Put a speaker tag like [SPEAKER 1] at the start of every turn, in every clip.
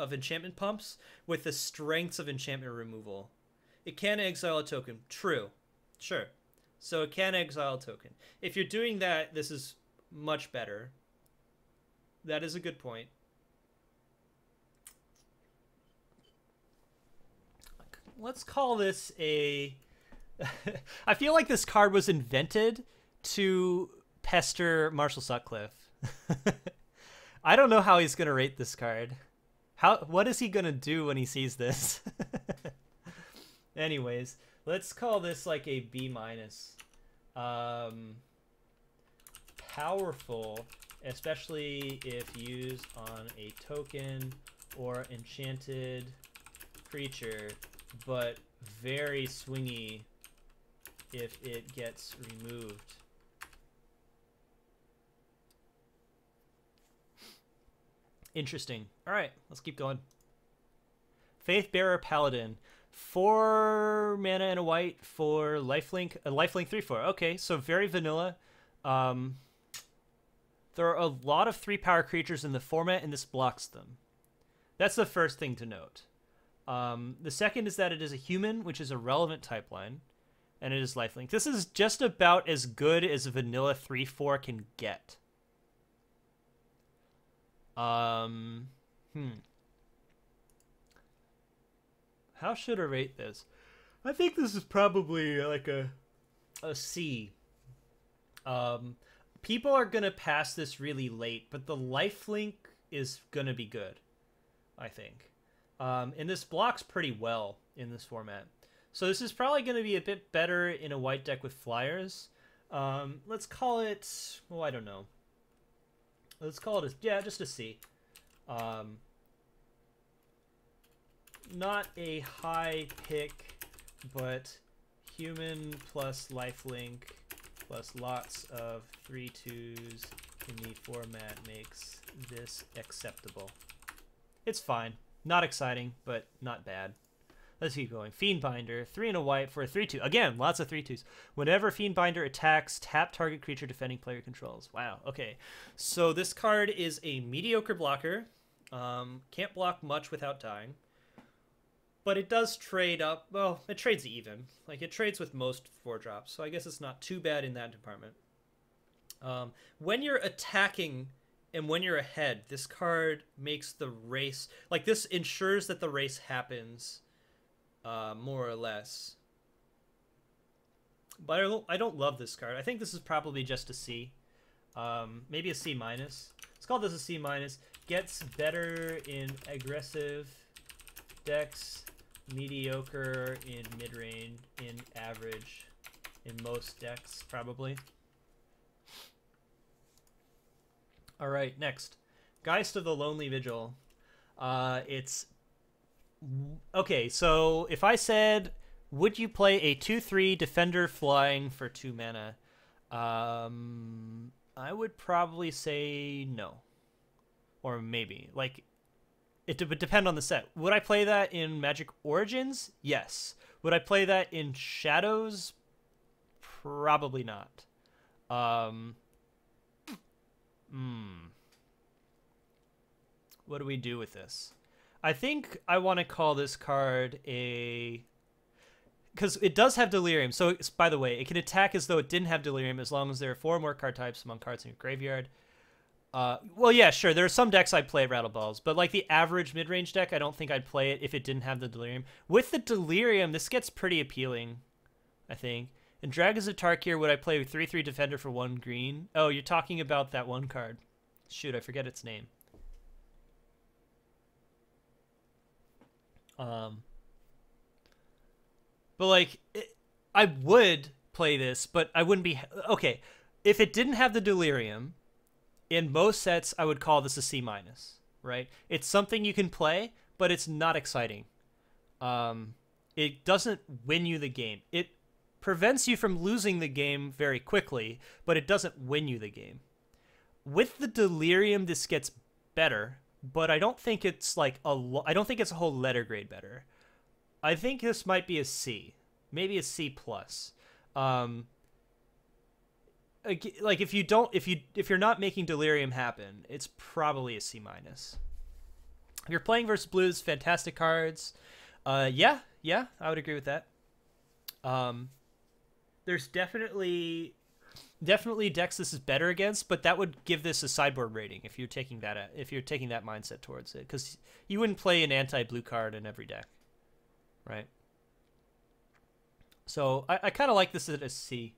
[SPEAKER 1] of enchantment pumps with the strengths of enchantment removal. It can exile a token. True. Sure. So it can exile a token. If you're doing that, this is much better. That is a good point. Let's call this a... I feel like this card was invented to pester Marshall Sutcliffe. I don't know how he's going to rate this card. What is he going to do when he sees this? Anyways, let's call this like a B-. Powerful, especially if used on a token or enchanted creature, but very swingy if it gets removed. Interesting. All right, let's keep going. Faithbearer Paladin. 4 mana and a white for lifelink. A lifelink 3/4. Okay, so very vanilla. There are a lot of 3-power creatures in the format, and this blocks them. That's the first thing to note. The second is that it is a human, which is a relevant type line, and it is lifelink. This is just about as good as a vanilla 3/4 can get. How should I rate this? I think this is probably like a C. People are gonna pass this really late, but the lifelink is gonna be good, I think. And this blocks pretty well in this format. So this is probably gonna be a bit better in a white deck with flyers. Let's call it, well, I don't know. Let's call it just a C. Not a high pick, but human plus lifelink plus lots of 3/2s in the format makes this acceptable. It's fine. Not exciting, but not bad. Let's keep going. Fiendbinder, 3 and a white for a 3/2. Again, lots of 3/2s. Whenever Fiendbinder attacks, tap target creature defending player controls. Wow, okay. So this card is a mediocre blocker. Can't block much without dying. But it does trade up. Well, it trades even. Like, it trades with most 4-drops, so I guess it's not too bad in that department. When you're attacking and when you're ahead, this card makes the race... Like, this ensures that the race happens... more or less. But I don't love this card. I think this is probably just a C. Maybe a C-. Let's call this a C-. Gets better in aggressive decks, mediocre in mid-range, in average, in most decks, probably. Alright, next. Geist of the Lonely Vigil. It's... Okay, so if I said, would you play a 2/3 defender flying for 2 mana? I would probably say no. Or maybe. Like, it would depend on the set. Would I play that in Magic Origins? Yes. Would I play that in Shadows? Probably not. What do we do with this? I think I want to call this card a... Because it does have Delirium. So, by the way, it can attack as though it didn't have Delirium as long as there are 4 more card types among cards in your graveyard. Well, yeah, sure. There are some decks I'd play Rattle Balls, but like the average mid-range deck, I don't think I'd play it if it didn't have the Delirium. With the Delirium, this gets pretty appealing, I think. In Dragons of Tarkir, would I play with 3/3 Defender for 1 green? Oh, you're talking about that one card. Shoot, I forget its name. But like, I would play this, but I wouldn't be... Okay, if it didn't have the Delirium... In most sets, I would call this a C-, right? It's something you can play, but it's not exciting. It doesn't win you the game. It prevents you from losing the game very quickly, but it doesn't win you the game. With the Delirium, this gets better, but I don't think it's like I don't think it's a whole letter grade better. I think this might be a C, maybe a C+. Like if you're not making Delirium happen, it's probably a C-. If you're playing versus blues, fantastic cards. Yeah, I would agree with that. There's definitely decks this is better against, but that would give this a sideboard rating if you're taking that mindset towards it, because you wouldn't play an anti-blue card in every deck, right? So I kind of like this at a C.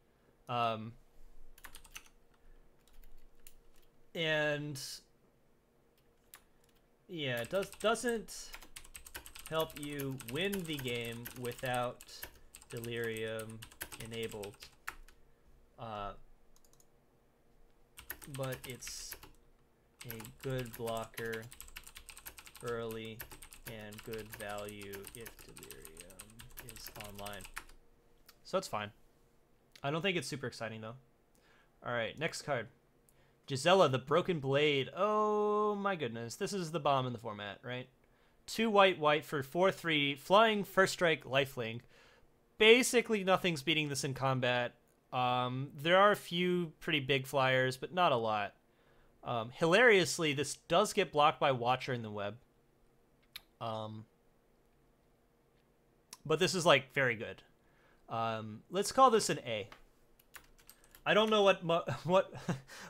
[SPEAKER 1] And yeah, it doesn't help you win the game without Delirium enabled. But it's a good blocker early and good value if Delirium is online. So it's fine. I don't think it's super exciting though. Alright, next card. Gisela, the Broken Blade. Oh my goodness. This is the bomb in the format, right? 2 white for 4/3, flying, first strike, lifelink. Basically nothing's beating this in combat. There are a few pretty big flyers, but not a lot. Hilariously, this does get blocked by Watcher in the web. But this is like very good. Let's call this an A. I don't know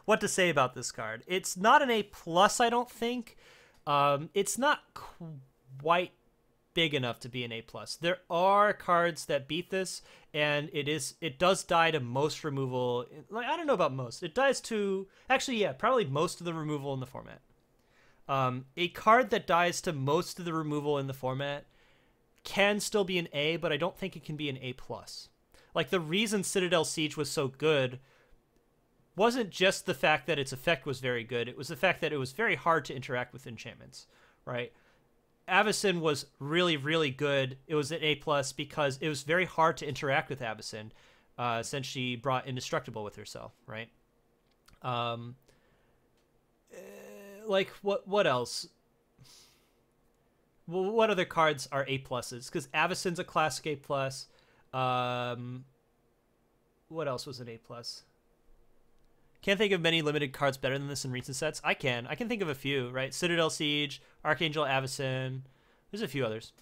[SPEAKER 1] what to say about this card. It's not an A+, I don't think. It's not quite big enough to be an A+. There are cards that beat this, and it does die to most removal. Like, I don't know about most. It dies to, actually, yeah, probably most of the removal in the format. A card that dies to most of the removal in the format can still be an A, but I don't think it can be an A+. Like, the reason Citadel Siege was so good wasn't just the fact that its effect was very good. It was the fact that it was very hard to interact with enchantments, right? Avacyn was really, really good. It was an A+ because it was very hard to interact with Avacyn since she brought Indestructible with herself, right? Like, what else? Well, what other cards are A+? Because Avacyn's a classic A+. What else was an A+? Can't think of many limited cards better than this in recent sets. I can think of a few, right? Citadel Siege, Archangel Avacyn. There's a few others.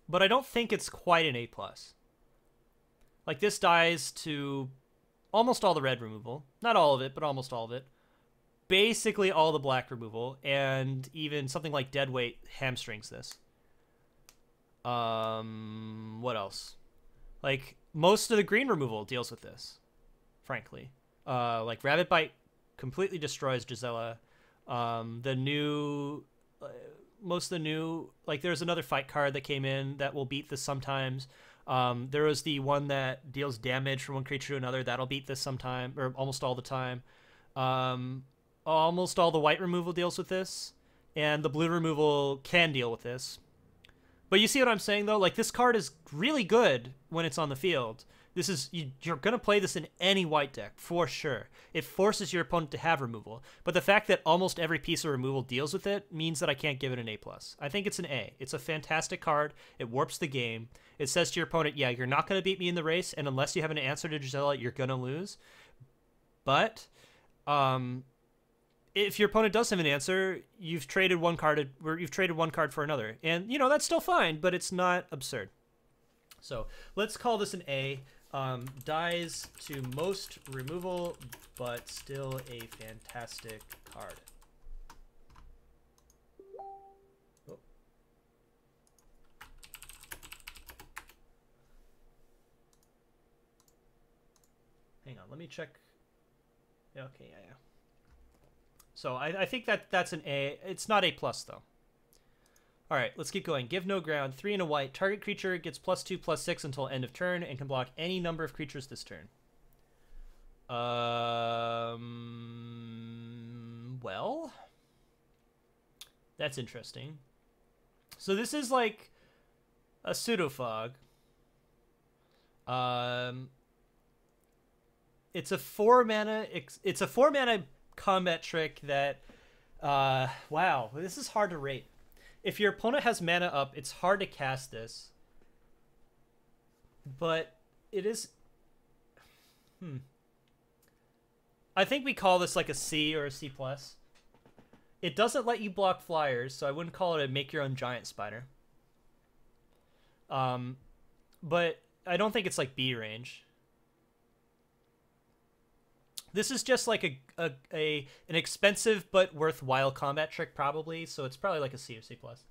[SPEAKER 1] But I don't think it's quite an A+. Like, this dies to almost all the red removal. Not all of it, but almost all of it. Basically all the black removal, and even something like Deadweight hamstrings this. What else? Like, most of the green removal deals with this, frankly. Like, Rabbit Bite completely destroys Gisela. Most of the new, like, there's another fight card that came in that will beat this sometimes. There was the one that deals damage from one creature to another. That'll beat this sometime, or almost all the time. Almost all the white removal deals with this, and the blue removal can deal with this. But you see what I'm saying, though? Like, this card is really good when it's on the field. This is, you're going to play this in any white deck, for sure. It forces your opponent to have removal. But the fact that almost every piece of removal deals with it means that I can't give it an A+. I think it's an A. It's a fantastic card. It warps the game. It says to your opponent, yeah, you're not going to beat me in the race, and unless you have an answer to Gisela, you're going to lose. But, if your opponent does have an answer, you've traded one card for another. And, you know, that's still fine, but it's not absurd. So, let's call this an A. Dies to most removal, but still a fantastic card. Oh. Hang on, let me check. Okay, yeah. So I think that's an A. It's not A+, though. All right, let's keep going. Give no ground. 3 and a white. Target creature gets +2/+6 until end of turn and can block any number of creatures this turn. Well, that's interesting. So this is like a pseudo-fog. It's a 4-mana. It's a 4-mana combat trick that. Wow, this is hard to rate. If your opponent has mana up, it's hard to cast this. But it is... I think we call this like a C or a C+. It doesn't let you block flyers, so I wouldn't call it a make your own giant spider. But I don't think it's like B range. This is just like an expensive but worthwhile combat trick, probably. So it's probably like a C or C plus.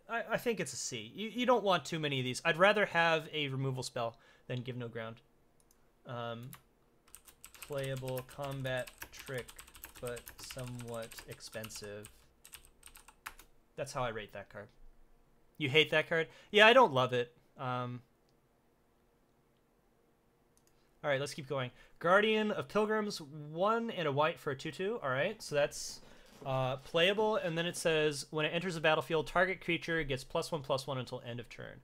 [SPEAKER 1] I think it's a C. You don't want too many of these. I'd rather have a removal spell than give no ground. Playable combat trick, but somewhat expensive. That's how I rate that card. You hate that card? Yeah, I don't love it. All right, let's keep going. Guardian of Pilgrims, 1 and a white for a 2/2. All right, so that's playable. And then it says, when it enters the battlefield, target creature gets +1/+1 until end of turn.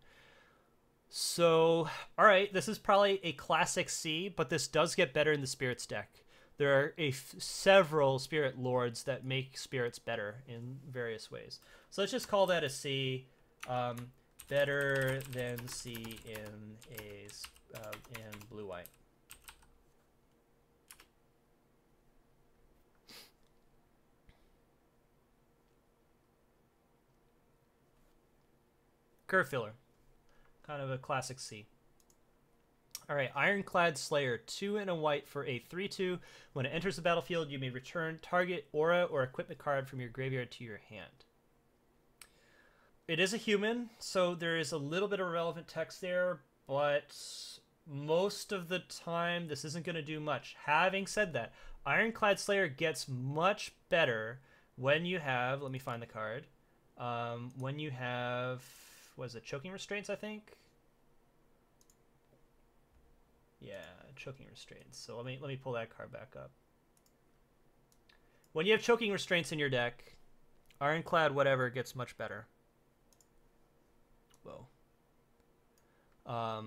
[SPEAKER 1] So, all right, this is probably a classic C, but this does get better in the Spirits deck. There are several Spirit Lords that make Spirits better in various ways. So let's just call that a C. Better than C in blue-white. Curve filler. Kind of a classic C. All right, Ironclad Slayer, 2 and a white for a 3/2. When it enters the battlefield, you may return target aura or equipment card from your graveyard to your hand. It is a human, so there is a little bit of relevant text there, but most of the time this isn't going to do much. Having said that, Ironclad Slayer gets much better when you have, let me find the card, when you have, what is it, Choking Restraints, I think? Yeah, Choking Restraints. So let me pull that card back up. When you have Choking Restraints in your deck, Ironclad whatever gets much better. Whoa.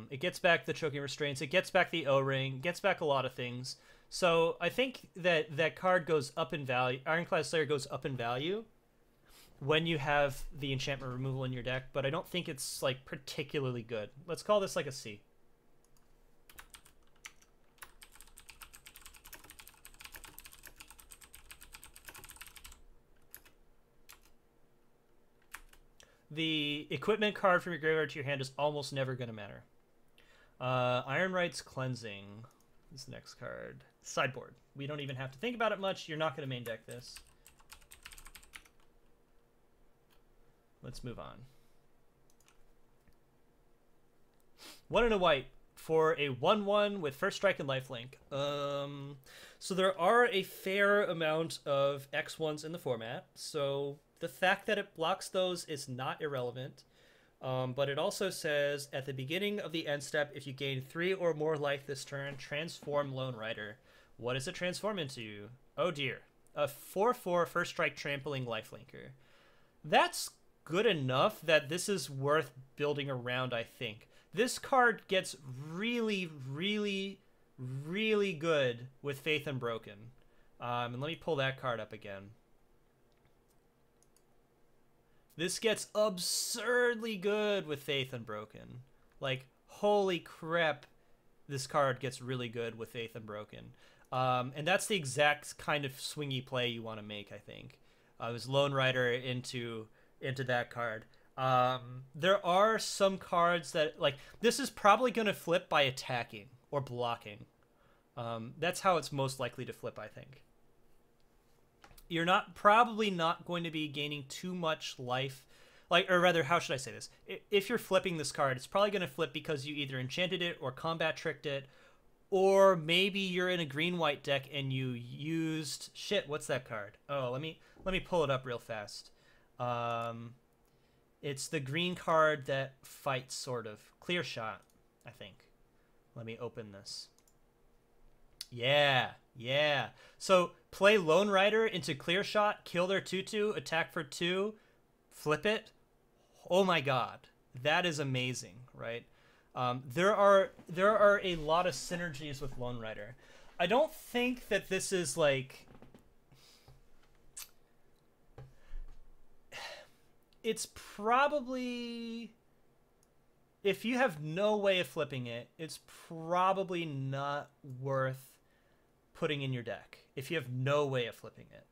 [SPEAKER 1] It gets back the Choking Restraints. It gets back the O-Ring. Gets back a lot of things. So I think that that card goes up in value. Ironclad Slayer goes up in value when you have the enchantment removal in your deck, but I don't think it's like particularly good. Let's call this like a C. The equipment card from your graveyard to your hand is almost never going to matter. Iron Rites Cleansing is the next card. Sideboard. We don't even have to think about it much. You're not going to main deck this. Let's move on. 1 and a white for a 1/1 with first strike and lifelink. So there are a fair amount of X1s in the format. So the fact that it blocks those is not irrelevant. But it also says, at the beginning of the end step, if you gain 3 or more life this turn, transform Lone Rider. What does it transform into? Oh dear. A 4/4 first strike trampling lifelinker. That's good enough that this is worth building around, I think. This card gets really, really, really good with Faith Unbroken. And let me pull that card up again. This gets absurdly good with Faith Unbroken. Like, holy crap, this card gets really good with Faith Unbroken. And that's the exact kind of swingy play you want to make, I think. It was Lone Rider into that card. There are some cards that, like, this is probably going to flip by attacking or blocking. That's how it's most likely to flip, I think. You're probably not going to be gaining too much life. Like, or rather, how should I say this? If you're flipping this card, it's probably going to flip because you either enchanted it or combat tricked it, or maybe you're in a green-white deck and you used... Shit, what's that card? Oh, let me pull it up real fast. It's the green card that fights, sort of. Clear Shot, I think. Let me open this. Yeah. So play Lone Rider into Clear Shot, kill their 2/2, attack for 2, flip it. Oh my god, that is amazing, right? There are a lot of synergies with Lone Rider. I don't think that this is like... It's probably... If you have no way of flipping it, it's probably not worth putting in your deck if you have no way of flipping it.